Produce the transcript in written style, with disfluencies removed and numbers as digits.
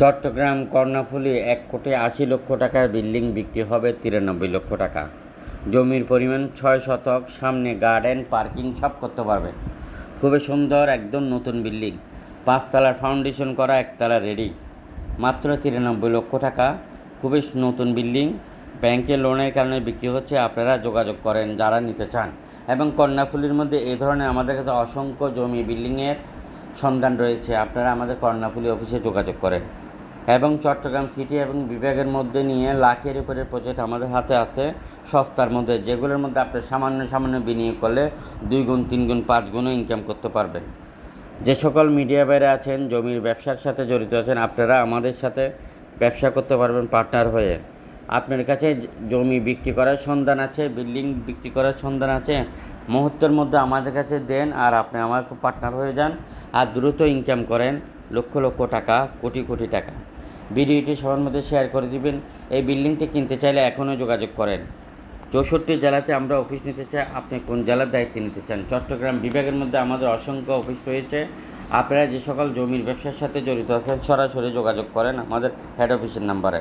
চট্টগ্রাম কর্ণফুলী 1,80,00,000 টাকার বিল্ডিং বিক্রি হবে 93 লক্ষ টাকা। জমির পরিমাণ 6 শতক, সামনে গার্ডেন, পার্কিং সব করতে পারবেন। খুবই সুন্দর, একদম নতুন বিল্ডিং, 5 তলার ফাউন্ডেশন করা, 1 তলা রেডি, মাত্র 93 লক্ষ টাকা। খুবই নতুন বিল্ডিং, ব্যাংকের লোনের কারণে বিক্রি হচ্ছে। আপনারা যোগাযোগ করেন যারা নিতে চান। এবং কর্ণফুলীর মধ্যে এই ধরনের আমাদের কাছে অসংখ্য জমি বিল্ডিংয়ের সন্ধান রয়েছে। আপনারা আমাদের কর্ণফুলী অফিসে যোগাযোগ করেন। এবং চট্টগ্রাম সিটি এবং বিভাগের মধ্যে নিয়ে লাখের উপরে প্রজেক্ট আমাদের হাতে আছে সস্তার মধ্যে, যেগুলোর মধ্যে আপনি সামান্য বিনিয়োগ করলে 2 গুণ, 3 গুণ, 5 গুণও ইনকাম করতে পারবেন। যে সকল মিডিয়া বাইরে আছেন, জমির ব্যবসার সাথে জড়িত আছেন, আপনারা আমাদের সাথে ব্যবসা করতে পারবেন পার্টনার হয়ে। আপনার কাছে জমি বিক্রি করার সন্ধান আছে, বিল্ডিং বিক্রি করার সন্ধান আছে, মুহূর্তের মধ্যে আমাদের কাছে দেন আর আপনি আমার পার্টনার হয়ে যান। আর দ্রুত ইনকাম করেন লক্ষ লক্ষ টাকা, কোটি কোটি টাকা। ভিডিওটি সবার মধ্যে শেয়ার করে দিবেন। এই বিল্ডিংটি কিনতে চাইলে এখনও যোগাযোগ করেন। 64 জেলাতে আমরা অফিস নিতে চাই। আপনি কোন জেলার দায়িত্ব নিতে চান? চট্টগ্রাম বিভাগের মধ্যে আমাদের অসংখ্য অফিস রয়েছে। আপনারা যে সকল জমির ব্যবসার সাথে জড়িত আছেন সরাসরি যোগাযোগ করেন আমাদের হেড অফিসের নাম্বারে।